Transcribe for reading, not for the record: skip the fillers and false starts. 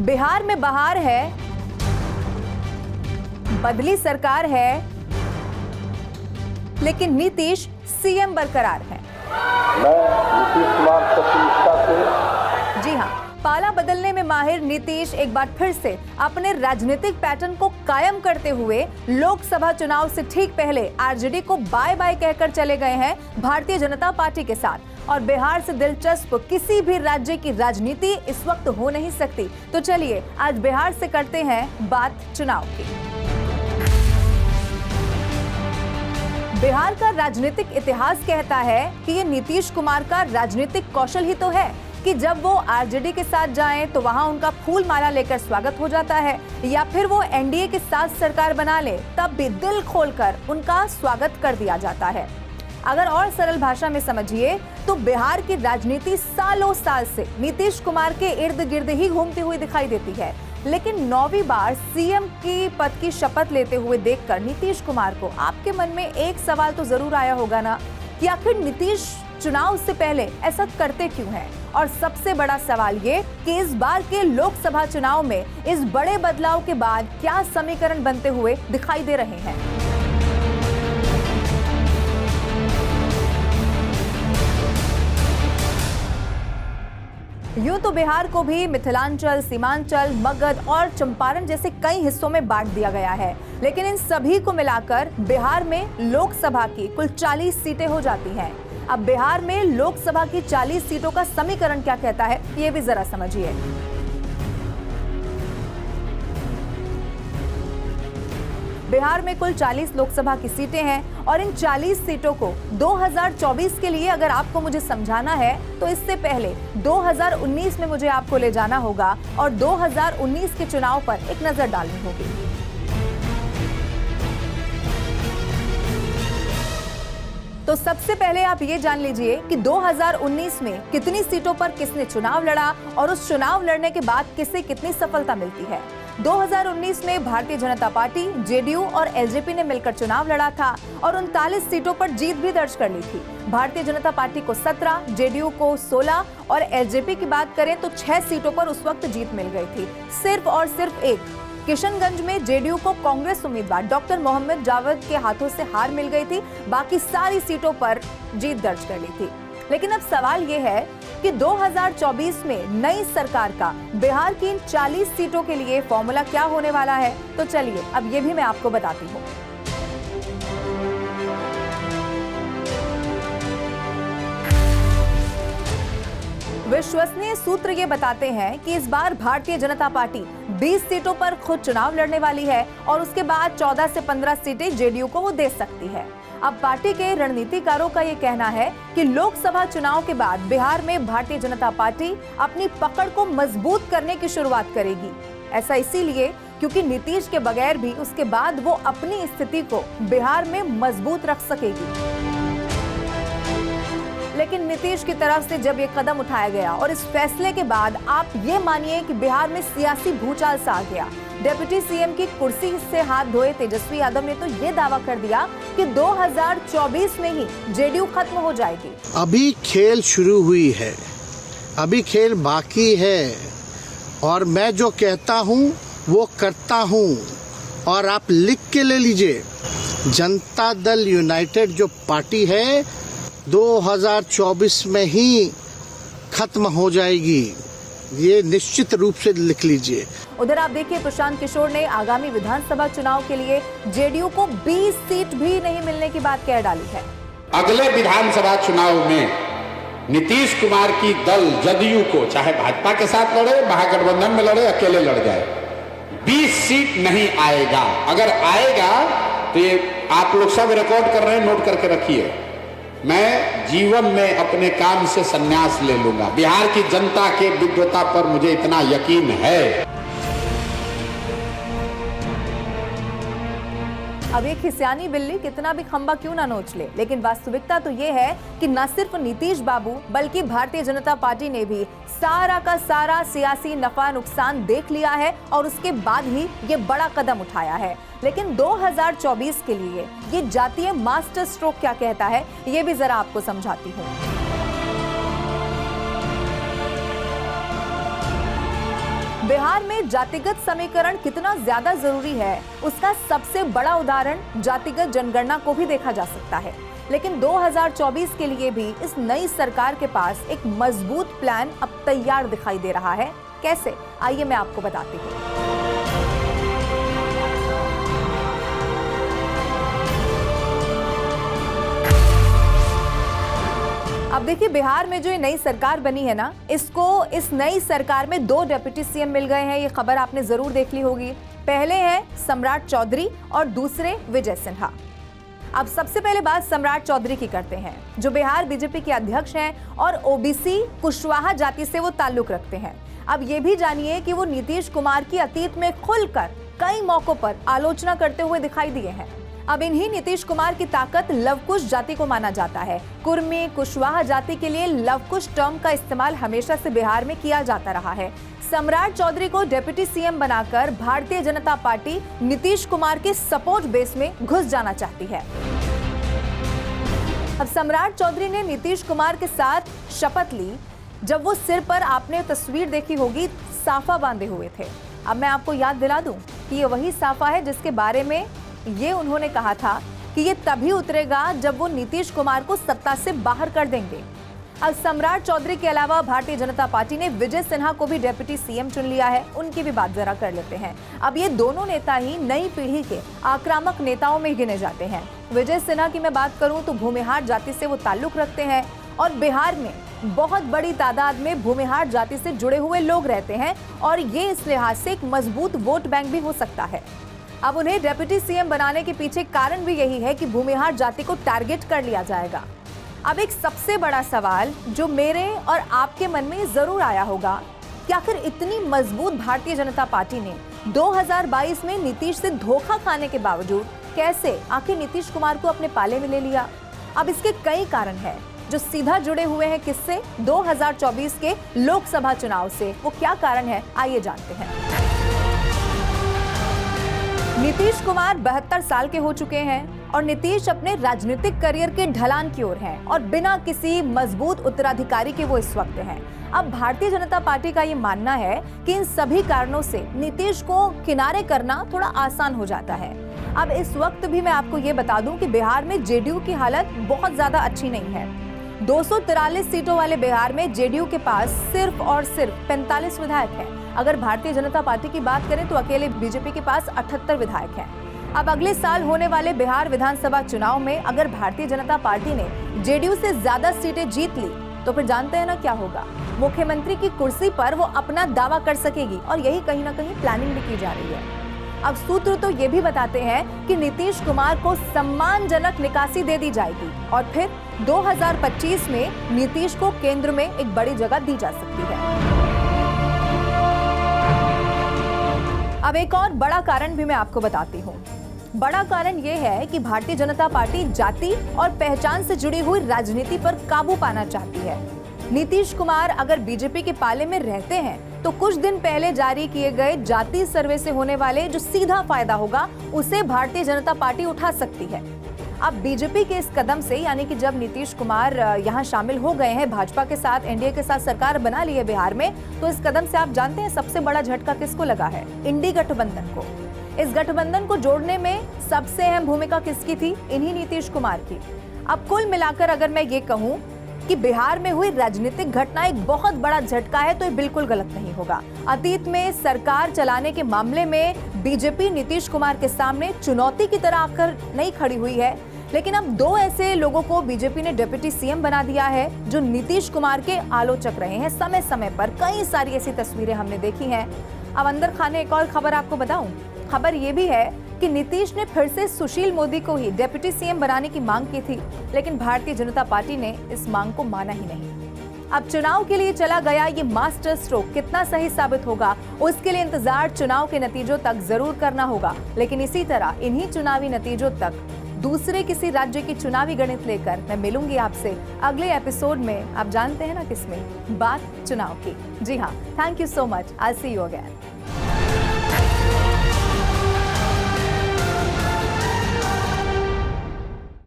बिहार में बहार है, बदली सरकार है, लेकिन नीतीश सीएम बरकरार है। मैं नीतीश कुमार सच्ची निष्ठा से। जी हां, पाला बदलने में माहिर नीतीश एक बार फिर से अपने राजनीतिक पैटर्न को कायम करते हुए लोकसभा चुनाव से ठीक पहले आरजेडी को बाय बाय कहकर चले गए हैं भारतीय जनता पार्टी के साथ। और बिहार से दिलचस्प किसी भी राज्य की राजनीति इस वक्त हो नहीं सकती। तो चलिए आज बिहार से करते हैं बात चुनाव की। बिहार का राजनीतिक इतिहास कहता है कि ये नीतीश कुमार का राजनीतिक कौशल ही तो है कि जब वो आरजेडी के साथ जाएं तो वहां उनका फूल माला लेकर स्वागत हो जाता है, या फिर वो एनडीए के साथ सरकार बना ले तब भी दिल खोलकर उनका स्वागत कर दिया जाता है। अगर और सरल भाषा में समझिए तो बिहार की राजनीति सालों साल से नीतीश कुमार के इर्द गिर्द ही घूमती हुई दिखाई देती है। लेकिन 9वीं बार सीएम की पद की शपथ लेते हुए देखकर नीतीश कुमार को आपके मन में एक सवाल तो जरूर आया होगा ना कि आखिर नीतीश चुनाव से पहले ऐसा करते क्यों हैं? और सबसे बड़ा सवाल ये कि इस बार के लोकसभा चुनाव में इस बड़े बदलाव के बाद क्या समीकरण बनते हुए दिखाई दे रहे हैं। यूं तो बिहार को भी मिथिलांचल, सीमांचल, मगध और चंपारण जैसे कई हिस्सों में बांट दिया गया है, लेकिन इन सभी को मिलाकर बिहार में लोकसभा की कुल 40 सीटें हो जाती हैं। अब बिहार में लोकसभा की 40 सीटों का समीकरण क्या कहता है, ये भी जरा समझिए। बिहार में कुल 40 लोकसभा की सीटें हैं और इन 40 सीटों को 2024 के लिए अगर आपको मुझे समझाना है तो इससे पहले 2019 में मुझे आपको ले जाना होगा और 2019 के चुनाव पर एक नजर डालनी होगी। तो सबसे पहले आप ये जान लीजिए कि 2019 में कितनी सीटों पर किसने चुनाव लड़ा और उस चुनाव लड़ने के बाद किसे कितनी सफलता मिलती है। 2019 में भारतीय जनता पार्टी, जेडीयू और एलजेपी ने मिलकर चुनाव लड़ा था और 39 सीटों पर जीत भी दर्ज कर ली थी। भारतीय जनता पार्टी को 17, जेडीयू को 16 और एलजेपी की बात करें तो 6 सीटों पर उस वक्त जीत मिल गई थी। सिर्फ और सिर्फ एक किशनगंज में जेडीयू को कांग्रेस उम्मीदवार डॉक्टर मोहम्मद जावेद के हाथों से हार मिल गई थी, बाकी सारी सीटों पर जीत दर्ज कर ली थी। लेकिन अब सवाल ये है कि 2024 में नई सरकार का बिहार की इन 40 सीटों के लिए फॉर्मूला क्या होने वाला है, तो चलिए अब ये भी मैं आपको बताती हूँ। विश्वसनीय सूत्र ये बताते हैं कि इस बार भारतीय जनता पार्टी 20 सीटों पर खुद चुनाव लड़ने वाली है और उसके बाद 14 से 15 सीटें जेडीयू को वो दे सकती है। अब पार्टी के रणनीतिकारों का ये कहना है कि लोकसभा चुनाव के बाद बिहार में भारतीय जनता पार्टी अपनी पकड़ को मजबूत करने की शुरुआत करेगी। ऐसा इसीलिए क्योंकि नीतीश के बगैर भी उसके बाद वो अपनी स्थिति को बिहार में मजबूत रख सकेगी। लेकिन नीतीश की तरफ से जब ये कदम उठाया गया और इस फैसले के बाद आप ये मानिए कि बिहार में सियासी भूचाल सा आ गया। डिप्टी सीएम की कुर्सी से हाथ धोए तेजस्वी यादव ने तो ये दावा कर दिया कि 2024 में ही जेडीयू खत्म हो जाएगी। अभी खेल शुरू हुई है, अभी खेल बाकी है और मैं जो कहता हूँ वो करता हूँ। और आप लिख के ले लीजिए, जनता दल यूनाइटेड जो पार्टी है 2024 में ही खत्म हो जाएगी, ये निश्चित रूप से लिख लीजिए। उधर आप देखिए प्रशांत किशोर ने आगामी विधानसभा चुनाव के लिए जेडीयू को 20 सीट भी नहीं मिलने की बात कह डाली है। अगले विधानसभा चुनाव में नीतीश कुमार की दल जदयू को चाहे भाजपा के साथ लड़े, महागठबंधन में लड़े, अकेले लड़ जाए, 20 सीट नहीं आएगा। अगर आएगा तो ये आप लोग सब रिकॉर्ड कर रहे हैं, नोट करके रखिए। मैं जीवन में अपने काम से संन्यास ले लूंगा। बिहार की जनता के विद्वता पर मुझे इतना यकीन है। अब एक खिसियानी बिल्ली कितना भी खंबा क्यों ना नोच ले, लेकिन वास्तविकता तो ये है कि न सिर्फ नीतीश बाबू बल्कि भारतीय जनता पार्टी ने भी सारा का सारा सियासी नफा नुकसान देख लिया है और उसके बाद ही ये बड़ा कदम उठाया है। लेकिन 2024 के लिए ये जातीय मास्टर स्ट्रोक क्या कहता है, ये भी जरा आपको समझाती हूँ। बिहार में जातिगत समीकरण कितना ज्यादा जरूरी है उसका सबसे बड़ा उदाहरण जातिगत जनगणना को भी देखा जा सकता है। लेकिन 2024 के लिए भी इस नई सरकार के पास एक मजबूत प्लान अब तैयार दिखाई दे रहा है। कैसे, आइए मैं आपको बताती हूँ। अब देखिए, बिहार में जो ये नई सरकार बनी है ना, इस नई सरकार में 2 डिप्टी सीएम मिल गए हैं। ये खबर आपने जरूर देख ली होगी। पहले हैं सम्राट चौधरी और दूसरे विजय सिन्हा। अब सबसे पहले बात सम्राट चौधरी की करते हैं, जो बिहार बीजेपी के अध्यक्ष हैं और ओबीसी कुशवाहा जाति से वो ताल्लुक रखते हैं। अब ये भी जानिए कि वो नीतीश कुमार की अतीत में खुलकर कई मौकों पर आलोचना करते हुए दिखाई दिए हैं। अब इन्हीं नीतीश कुमार की ताकत लवकुश जाति को माना जाता है। कुर्मी कुशवाहा जाति के लिए लवकुश टर्म का इस्तेमाल हमेशा से बिहार में किया जाता रहा है। सम्राट चौधरी को डिप्टी सीएम बनाकर भारतीय जनता पार्टी नीतीश कुमार के सपोर्ट बेस में घुस जाना चाहती है। अब सम्राट चौधरी ने नीतीश कुमार के साथ शपथ ली जब वो सिर पर, आपने तस्वीर देखी होगी, साफा बांधे हुए थे। अब मैं आपको याद दिला दूं कि ये वही साफा है जिसके बारे में ये उन्होंने कहा था कि ये तभी उतरेगा जब वो नीतीश कुमार को सत्ता से बाहर कर देंगे। अब सम्राट चौधरी के अलावा भारतीय जनता पार्टी ने विजय सिन्हा को भी डिप्टी सीएम चुन लिया है। उनकी भी बात जरा कर लेते हैं। अब ये दोनों नेता ही नई पीढ़ी के आक्रामक नेताओं में गिने जाते हैं। विजय सिन्हा की मैं बात करूं तो भूमिहार जाति से वो ताल्लुक रखते हैं और बिहार में बहुत बड़ी तादाद में भूमिहार जाति से जुड़े हुए लोग रहते हैं और ये इस लिहाज से एक मजबूत वोट बैंक भी हो सकता है। अब उन्हें डिप्टी सीएम बनाने के पीछे कारण भी यही है कि भूमिहार जाति को टारगेट कर लिया जाएगा। अब एक सबसे बड़ा सवाल जो मेरे और आपके मन में जरूर आया होगा कि आखिर इतनी मजबूत भारतीय जनता पार्टी ने 2022 में नीतीश से धोखा खाने के बावजूद कैसे आखिर नीतीश कुमार को अपने पाले में ले लिया। अब इसके कई कारण हैं जो सीधा जुड़े हुए हैं किससे, 2024 के लोकसभा चुनाव से। वो क्या कारण है, आइए जानते हैं। नीतीश कुमार 72 साल के हो चुके हैं और नीतीश अपने राजनीतिक करियर के ढलान की ओर हैं और बिना किसी मजबूत उत्तराधिकारी के वो इस वक्त हैं। अब भारतीय जनता पार्टी का ये मानना है कि इन सभी कारणों से नीतीश को किनारे करना थोड़ा आसान हो जाता है। अब इस वक्त भी मैं आपको ये बता दूं कि बिहार में जेडीयू की हालत बहुत ज्यादा अच्छी नहीं है। 243 सीटों वाले बिहार में जेडीयू के पास सिर्फ और सिर्फ 45 विधायक हैं। अगर भारतीय जनता पार्टी की बात करें तो अकेले बीजेपी के पास 78 विधायक हैं। अब अगले साल होने वाले बिहार विधानसभा चुनाव में अगर भारतीय जनता पार्टी ने जेडीयू से ज्यादा सीटें जीत ली तो फिर जानते हैं ना क्या होगा। मुख्यमंत्री की कुर्सी पर वो अपना दावा कर सकेगी और यही कहीं ना कहीं प्लानिंग भी की जा रही है। अब सूत्र तो ये भी बताते हैं कि नीतीश कुमार को सम्मानजनक निकासी दे दी जाएगी और फिर 2025 में नीतीश को केंद्र में एक बड़ी जगह दी जा सकती है। अब एक और बड़ा कारण भी मैं आपको बताती हूँ। बड़ा कारण यह है कि भारतीय जनता पार्टी जाति और पहचान से जुड़ी हुई राजनीति पर काबू पाना चाहती है। नीतीश कुमार अगर बीजेपी के पाले में रहते हैं तो कुछ दिन पहले जारी किए गए जाति सर्वे से होने वाले जो सीधा फायदा होगा उसे भारतीय जनता पार्टी उठा सकती है। अब बीजेपी के इस कदम से, यानी कि जब नीतीश कुमार यहाँ शामिल हो गए हैं भाजपा के साथ, एनडीए के साथ सरकार बना ली है बिहार में, तो इस कदम से आप जानते हैं सबसे बड़ा झटका किसको लगा है? इंडी गठबंधन को। इस गठबंधन को जोड़ने में सबसे अहम भूमिका किसकी थी? इन्हीं नीतीश कुमार की। अब कुल मिलाकर अगर मैं ये कहूँ कि बिहार में हुई राजनीतिक घटना एक बहुत बड़ा झटका है तो ये बिल्कुल गलत नहीं होगा। अतीत में सरकार चलाने के मामले में बीजेपी नीतीश कुमार के सामने चुनौती की तरह आकर नहीं खड़ी हुई है, लेकिन अब 2 ऐसे लोगों को बीजेपी ने डिप्टी सीएम बना दिया है जो नीतीश कुमार के आलोचक रहे हैं। समय समय पर कई सारी ऐसी तस्वीरें हमने देखी हैं। अब अंदर खाने एक और खबर आपको बताऊं। खबर ये भी है कि नीतीश ने फिर से सुशील मोदी को ही डिप्टी सीएम बनाने की मांग की थी, लेकिन भारतीय जनता पार्टी ने इस मांग को माना ही नहीं। अब चुनाव के लिए चला गया ये मास्टर स्ट्रोक कितना सही साबित होगा, उसके लिए इंतजार चुनाव के नतीजों तक जरूर करना होगा। लेकिन इसी तरह इन्हीं चुनावी नतीजों तक दूसरे किसी राज्य की चुनावी गणित लेकर मैं मिलूंगी आपसे अगले एपिसोड में। आप जानते हैं ना किसमें? बात चुनाव की। जी हाँ, thank you so much. I see you again.